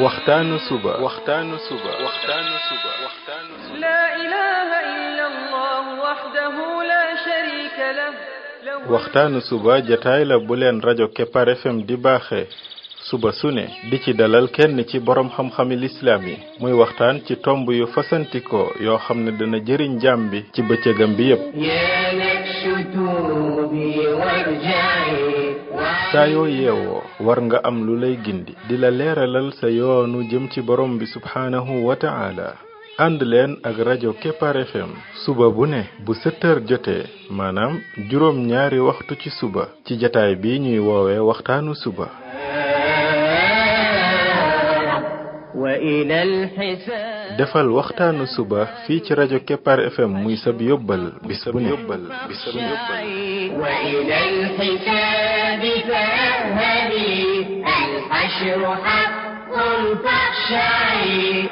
waxtaanu suba لا إله إلا الله وحده لا شريك له waxtaanu suba jataay la bu leen rajo Kepar FM di baaxee suba su ne di ci dalal kenn ci borom xam-xami lislaam yi muy waxtaan ci tomb yu fasantikoo yoo xam ne dana jëriñ jaam bi ci bëccëgam bi yépp saa yoo yeewoo war nga am lu lay gindi di la leeralal sa yoonu jëm ci borom bi subhaanahu wa ta'ala ànd leen ak rajo Kepar FM suba bu ne bu 7 heures jotee maanaam juróom ñaari waxtu ci suba ci jataay bi ñuy woowee waxtaanu suba defal waxtaanu suba fii ci rajo Kepar FM muy sab yóbbal bis bu ne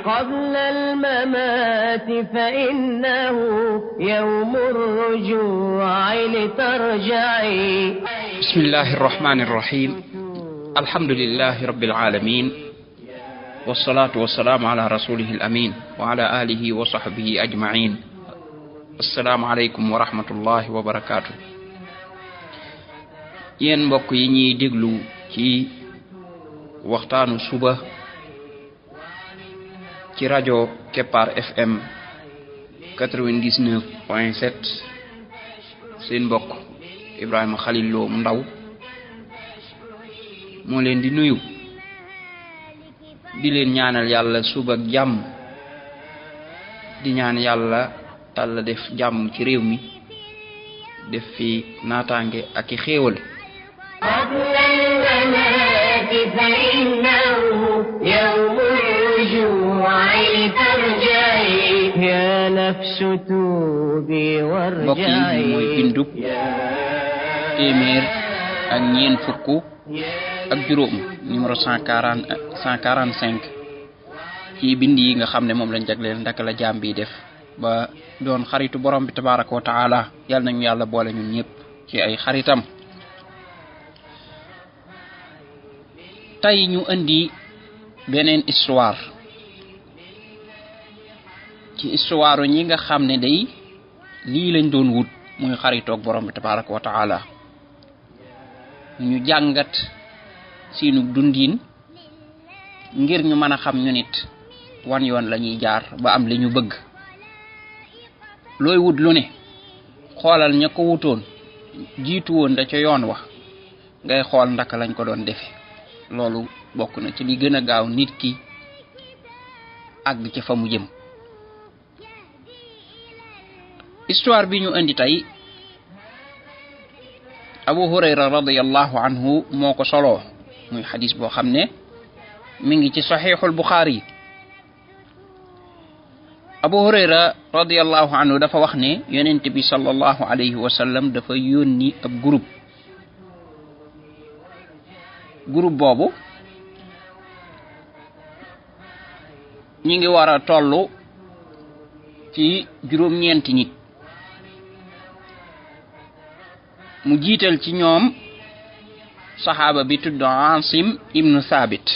قبل الممات فإنه يوم الرجوع لترجعي بسم الله الرحمن الرحيم الحمد لله رب العالمين والصلاة والسلام على رسوله الأمين وعلى آله وصحبه أجمعين السلام عليكم ورحمة الله وبركاته yéen mbokk yi ñuy déglu ci waxtaanu suba ci rajo Kepar FM 99.7 seen mbokk Ibrahima Khalil Lo mu ndaw moo leen di nuyu di leen ñaanal yàlla suba ak jàmm di ñaan yàlla Yàlla def jàmm ci réew mi def fi naataange ak i xéewal فإنه يوم الرجوع لترجعي يا نفس توبي وارجعي mooy bindub téeméer ak ñeent fukk ak juróom numéro 145 ci bind yi nga xam ne moom lañ jagleel ndaka la jaam bi def ba doon xaritu borom bi tabaraka wa taala yàlla nañu yàlla boole ñun ñëpp ci ay xaritam tey ñu indi beneen histoire ci histoire ñi nga xam ne day lii lañ doon wut muy xaritoog borom bi tabaraka wa taala ñu jàngat seenu dundin ngir ñu mën a xam ñu nit wan yoon la ñuy jaar ba am li ñu bëgg looy wut lu ne xoolal ña ko wutoon jiitu woon da ca yoon wa ngay xool ndaka lañ ko doon defe loolu bokk na ci li gën a gaaw nit ki àgg ci fa mu jëm histoire bi ñu indi tey Abu Hurayra radiyallahu anhu moo ko soloo muy xadis boo xam ne mi ngi ci saxiixul Buxaari Abu Hurayra radiyallahu anhu dafa wax ne yonent bi sallallahu alayhi wa sallam dafa yónni ab groupe boobu ñi ngi war a tollu ci juróom-ñeenti nit mu jiital ci ñoom saxaaba bi tudd Asim ibnu Thabit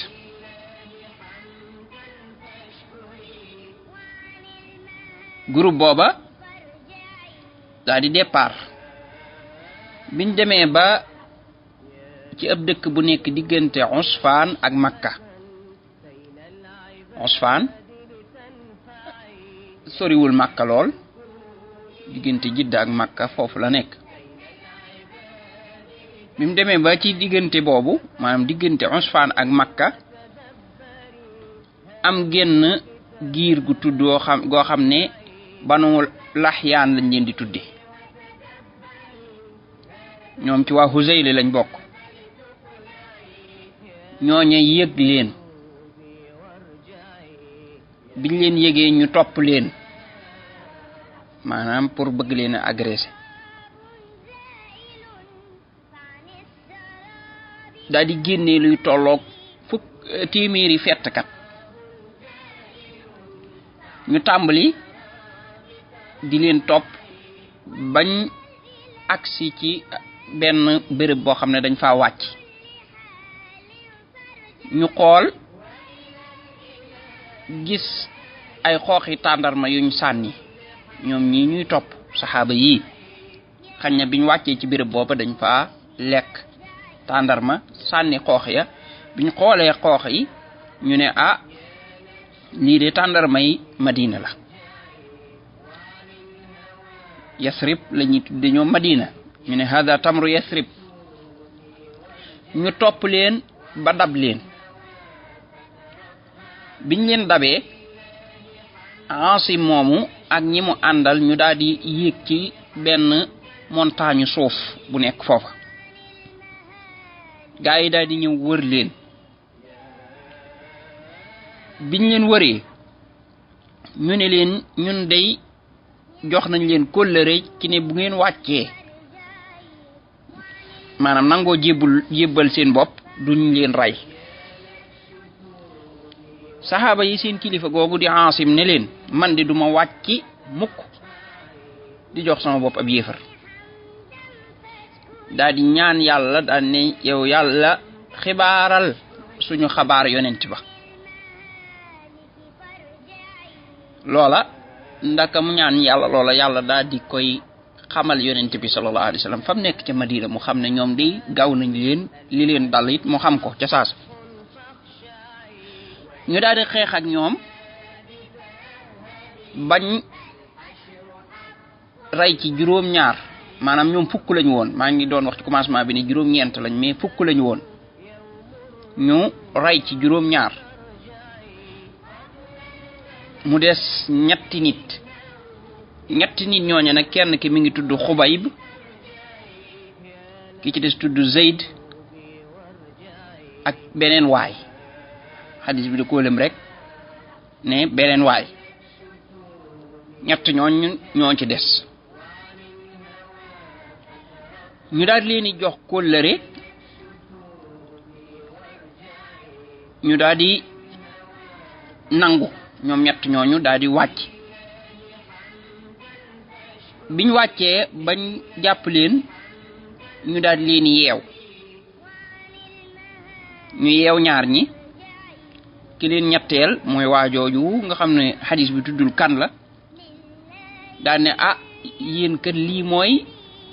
groupe booba daal di départ biñ demee ba ci ab dëkk bu nekk diggante Usfaan ak Makka Usfaan soriwul Makka lool diggante Jidda ak Makka foofu la nekk bi mu demee ba ci diggante boobu maanaam diggante Usfaan ak Makka am genn giir gu tudd goo xam ne Banu Lahyaan lañ leen di tudde ñoom ci waa Huzayl lañ bokk ñooña yëg leen biñ leen yëgee ñu topp leen maanaam pour bëgg leen a agressé daal di génnee luy tolloog téeméeri fettkat ñu tàmbali di leen topp bañ agsi ci benn béréb boo xam ne dañ faa wàcc ñu xool gis ay xooxi tàndarma yuñ sànni ñoom ñi ñuy topp saxaaba yi xañ na biñ wàccee ci béréb booba dañ fa lekk tàndarma sànni xoox ya biñ xoolee xoox yi ñu ne ah lii de tàndarma yi Madina la Yasrib la ñuy tudde ñoom Madina ñu ne hada tamru Yasrib ñu topp leen ba dab leen biñ leen dabee Asim moomu ak ñi mu àndal ñu daal di yéeg ci benn montagne suuf bu nekk foofa gaa yi daal di ñëw wër leen biñ leen wëree ñu ne leen ñun dey jox nañ leen kóllëre ci ne bu ngeen wàccee maanaam nangoo jébbal seen bopp duñ leen rey saxaaba yi seen kilifa googu di Asim ne leen man di duma wàcci mukk di jox sama bopp ab yéefar daal di ñaan yàlla daal ne yow yàlla xibaaral suñu xabaar yonent ba loola ndaka mu ñaan yàlla loola yàlla daal di koy xamal yonent bi sallallahu alayhi wasallam fam nekk ca Madina mu xam ne ñoom day gaaw nañ leen li leen dal it mu xam ko ca saasa ñu daal di xeex ak ñoom bañ rey ci juróom-ñaar maanaam ñoom fukk lañu woon maa ngi doon wax ci commencement bi ne juróom-ñeent lañ mais fukk lañu woon ñu rey ci juróom-ñaar mu des ñetti nit ñooñu nag kenn ki mi ngi tudd Xubayb ki ci des tudd Zayd ak beneen waay xadis bi da koo lëm rek ne beneen waay ñett ñoo ci des ñu daal leen di jox kóllëre ñu daal di nangu ñoom ñett ñooñu daal di wàcc biñ wàccee bañ jàpp leen ñu daal leen yeew ñu yeew ñaar ñi ki leen ñetteel mooy waajooju nga xam ne xadis bi tuddul kan la daal ne ah yéen kat lii mooy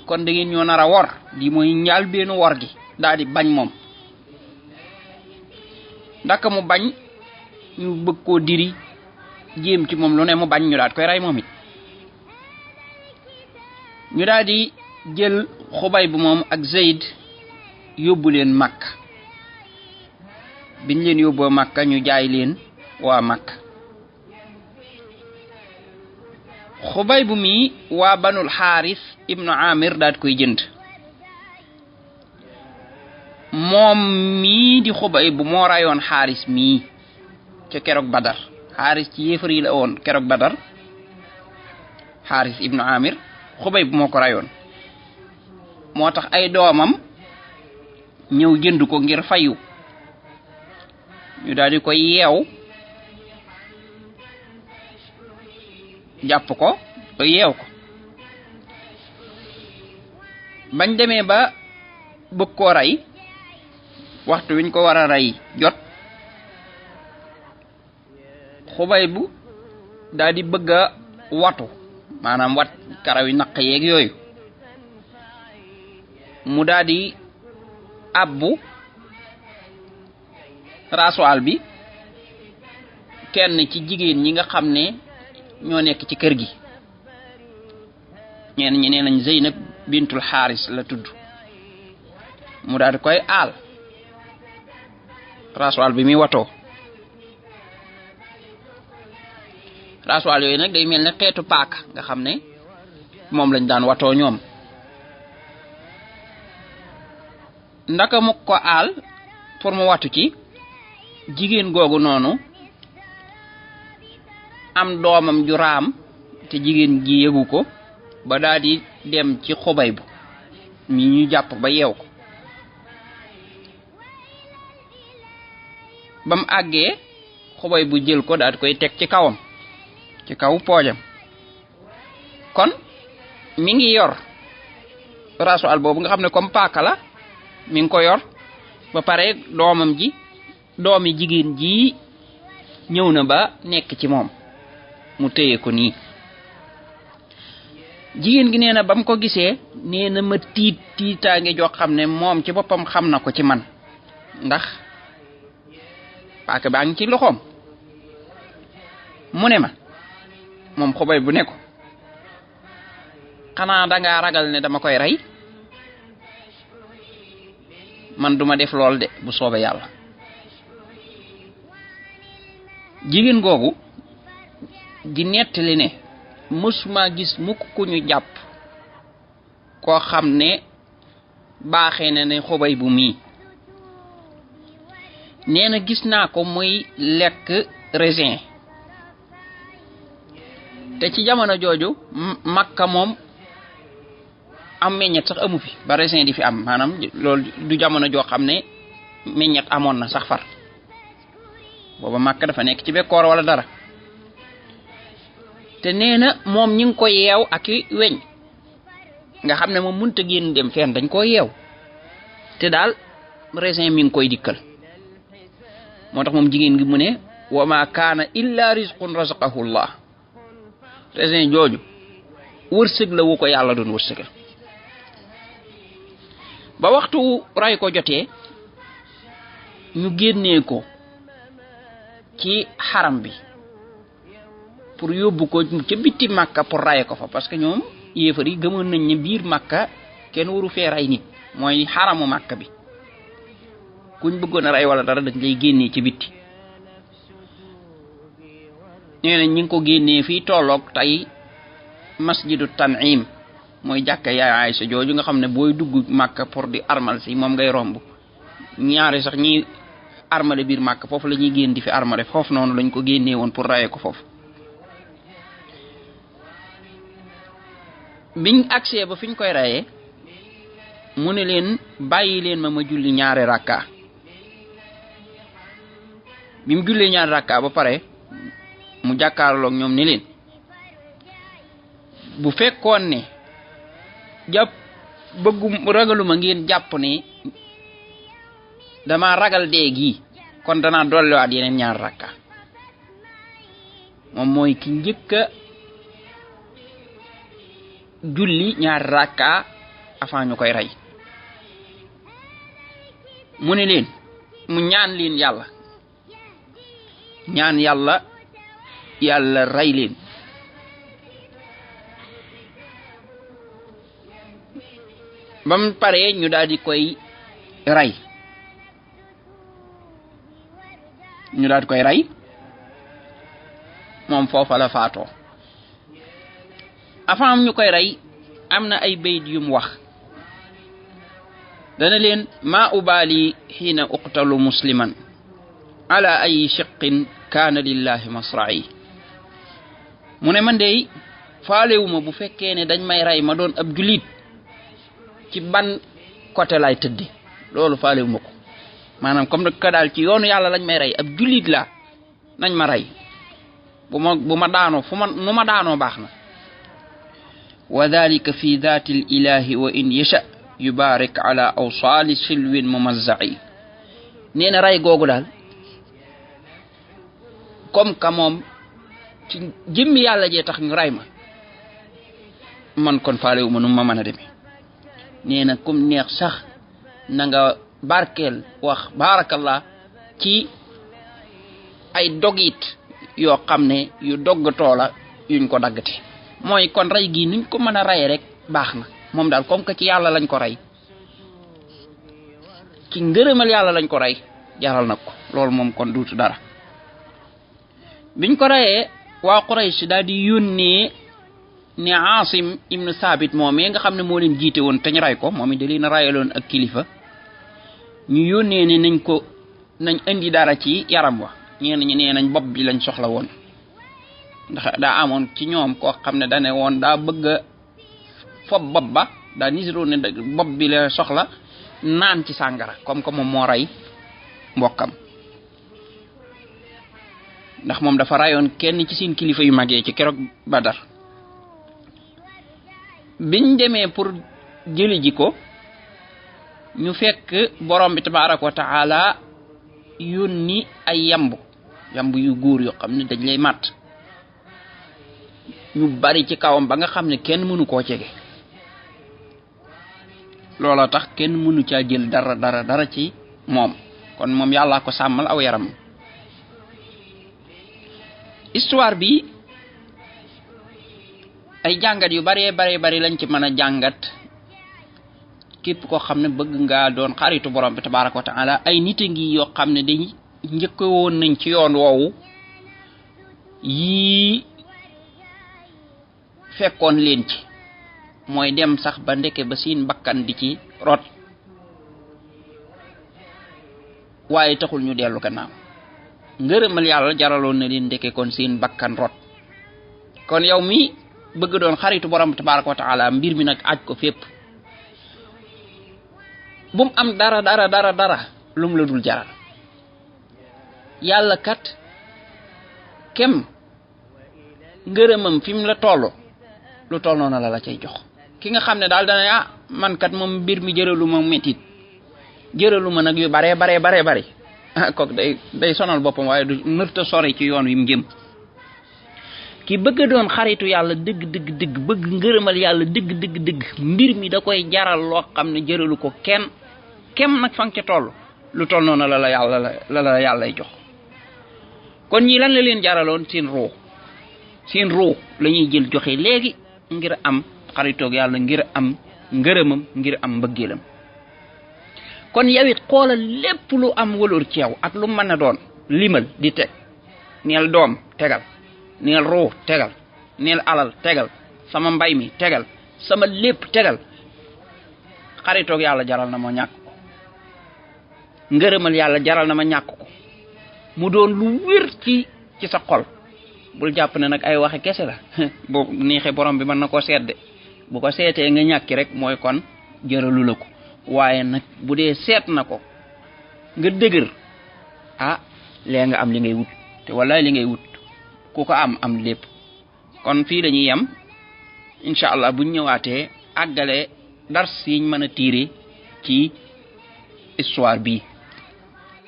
kon da ngeen ñoo nar a wor lii mooy njaal benn wor gi daal di bañ moom ndaka mu bañ ñu bëgg koo diri jéem ci moom lu ne mu bañ ñu daal koy rey moom it ñu daal di jël Xubayb moom ak Zayd yóbbu leen Makka biñ leen yóbboo Makka ñu jaay leen waa Makka Xubayb mi waa Banul Xaaris ibnu Amir daal koy jënd moom mii di Xubayb moo rayoon Xaaris mii ca keroog Badar Xaaris ci yéefar yi la woon keroog Badar Xaaris ibnu Amir Xubayb moo ko rayoon moo tax ay doomam ñëw jënd ko ngir fayu ñu daal di koy yeew jàpp ko yeew ko bañ demee ba bëgg koo rey waxtu wiñ ko war a rey jot Xubayb daal di bëgg a watu maanaam wat karaw yi naq yeeg yooyu mu daal di abbu rasoal bi kenn ci jigéen ñi nga xam ne ñoo nekk ci kër gi ñenn ñi nee nañ Zeynab bintul Xaaris la tudd mu daal di koy aal rasoal bi muy watoo rasoal yooyu nag day mel ne xeetu paaka nga xam ne moom lañ daan watoo ñoom ndaka mu ko aal pour mu watu ci jigéen googu noonu am doomam ju raam te jigéen gi yëgu ko ba daal di dem ci Xubayb mi ñu jàpp ba yeew ko bam àggee Xubayb jël ko daal di koy teg ci kawam ci kaw poojam kon mi ngi yor rasoal boobu nga xam ne comme paaka la mi ngi ko yor ba pare doomam ji doomi jigéen ji ñëw na ba nekk ci moom mu téye ko nii. jigéen gi nee na ba mu ko gisee nee na ma tiitaange joo xam ne moom ci boppam xam na ko ci man ndax paaka baa ngi ci loxoom. mu ne ma moom Xubay bu ne ko xanaa dangaa ragal ne dama koy rey? man duma def lool de bu soobee yàlla. jigéen googu di nettali ne mësuma gis mukk ku ñu jàpp koo xam ne baaxee na ne Xubay bu mii. nee na gis naa ko muy lekk raisin te ci jamono jooju Makka moom am meññet sax amu fi ba raisin di fi am maanaam loolu du jamono joo xam ne meññet amoon na sax far booba Makka dafa nekk ci bekkoor wala dara. te nee na moom ñi ngi ko yeew ak i weñ nga xam ne moom mënta génn dem fenn dañ koo yeew te daal raisin mi ngi koy dikkal. moo tax moom jigéen gi mu ne wa ma kaana illa rizqun razaqahu llah raisin jooju wërsëg la wu ko yàlla doon wërsëgal. ba waxtu ray ko jotee ñu génnee ko ci xaram bi pour yóbbu ko ca bitti Makka pour ray ko fa parce que ñoom yéefar yi gëmoon nañ ne biir Makka kenn waru fee ray nit mooy xaramu Makka bi kuñ bëggoon a ray wala dara dañ lay génnee ci bitti. nee na ñi ngi ko génnee fii tolloog tey masjidu Tan'im mooy jàkka yaay Aysa jooju nga xam ne booy dugg Makka pour di armal si moom ngay romb ñaari sax ñi armale biir Makka foofu la ñuy génn di fi armale foofu noonu lañ ko génnee woon pour raye ko foofu. biñ agsee ba fiñ koy rayee mu ne leen bàyyi leen ma julli ñaari rakka. bi mu jullee ñaari rakka ba pare mu jàkkaarloog ñoom ne leen bu fekkoon ne jàpp ragaluma ngeen jàpp ne dama ragal dee gi kon danaa dolliwaat yeneen ñaari rakka. moom mooy ki njëkk a julli ñaari rakka avant ñu koy rey. mu ne leen mu ñaan leen yàlla rey leen. ba mu paree ñu daal di koy rey moom foofa la faatoo. avant ñu koy rey am na ay bayt yu mu wax dana leen maa ubaali xiina uqtalu musliman ala ay shiqqin kaana lillahi masra'i. mu ne man dey faalewuma bu fekkee ne dañ may rey ma doon ab julit ci ban côté lay tëddi loolu faalewuma ko maanaam comme nag ka daal ci yoonu yàlla lañ may rey ab julit la nañ ma rey bu ma daanoo nu ma daanoo baax na. wa dhalika fi dhati l ilahi wa in yasha yubarik ala awsali silwin mumazza'i. nee na rey googu daal comme que moom ci jëmmi yàlla jee tax ñu rey ma man kon faalewuma nu ma mën a demee. nee na comme neex sax na nga barkeel wax barakallah ci ay dogit yoo xam ne yu doggatoo la yuñ ko daggate. mooy kon rey gi nuñ ko mën a rey rek baax na moom daal comme que ci yàlla lañ ko rey ci ngërëmal yàlla lañ ko rey jaral na ko loolu moom kon duutu dara. biñ ko reyee waa Quraysh daal di yónnee ne Asim ibnu Sabit moomee nga xam ne moo leen jiite woon te ñu rey ko moom it da leen a rayaloon ak kilifa ñu yónnee ne nañ indi dara ci yaram wa ñenn ñi nee nañ bopp bi lañ soxla woon ndax daa amoon ci ñoom koo xam ne dane woon daa bëgg a fob bopp ba daa nisiroo ne bopp bi la soxla naan ci sàngara comme que moom moo rey mbokkam ndax moom dafa rayoon kenn ci seen kilifa yu magee ci keroog Badar. biñ demee pour jëli ji ko ñu fekk borom bi tabaaraka wa taala yónni ay yamb yamb yu góor yoo xam ne dañ lay mat ñu bari ci kawam ba nga xam ne kenn mënu koo jege loola tax kenn mënu caa jël dara ci moom kon moom yàllaa ko sàmmal aw yaram. histoire bi ay jàngat yu bari lañ ci mën a jàngat képp koo xam ne bëgg ngaa doon xaritu borom bi tabaraka wa taala. ay nit a ngi yoo xam ne dañ njëkk woon nañ ci yoon woowu yii fekkoon leen ci mooy dem sax ba ndeke ba seen bakkan di ci rot waaye taxul ñu dellu gannaaw ngërëmal yàlla jaraloon na leen ndeke kon seen bakkan rot. kon yow mi bëgg doon xaritu borom tabaraka wa taala mbir mi nag aj ko fépp bum am dara lum la dul jaral. yàlla kat kem ngërëmam fi mu la toll lu toll noonu la cay jox. ki nga xam ne daal dana man kat moom mbir mi jëraluma metit jëraluma nag yu bare kooku day sonal boppam waaye du nërta sori ci yoon wi mu jëm. ki bëgg doon xaritu yàlla dëgg bëgg ngërëmal yàlla dëgg mbir mi da koy jaral loo xam ne jëralu ko kenn kem nag fa nga ca toll lu toll noonu la yàlla lay jox. kon ñii lan la leen jaraloon seen ruu la ñuy jël joxe léegi ngir am xaritoog yàlla ngir am ngërëmam ngir am mbëggeelam. kon yawit xoolal lépp lu am waloor ci yow ak lu mën a doon limal di teg neel doom tegal neel ruu tegal neel alal tegal sama mbay mi tegal sama lépp tegal xaritoog yàlla jaral na ma ñàkk ko ngërëmal yàlla jaral na ma ñàkk ko mu doon lu wér ci sa xol. bul jàpp ne nag ay waxe kese la bu neexee borom bi mën na koo seet de bu ko seetee nga ñàkki rek mooy kon jëralu la ko waaye nag bu dee seet na ko nga dëgër lee nga am li ngay wut te wallaay li ngay wut ku ko am lépp. kon fii lañuy yem incha allah buñ ñëwaatee àggale dars yiñ mën a tiire ci histoire bi.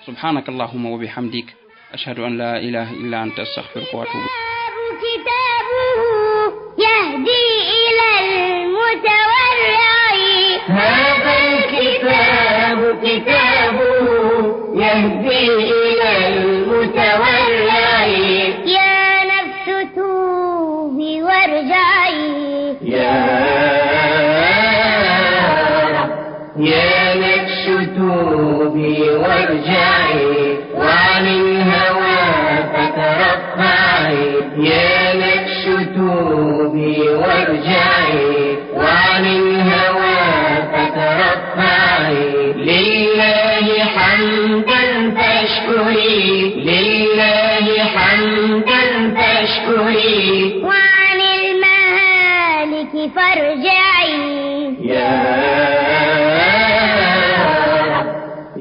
subhanaka allahumma wa bihamdik ashhadu an la ilaha illa anta astaghfiruka wa atubu يهدي إلى المتورع هذا الكتاب كتابه يهدي إلى المتورع يا نفس توبي وارجعي يا نفس توبي وارجعي وعن الهوى فترفعي يا نفس توبي وارجعي وعن الهوى فترفعي لله حمدا فاشكري لله حمدا فاشكري وعن المهالك فارجعي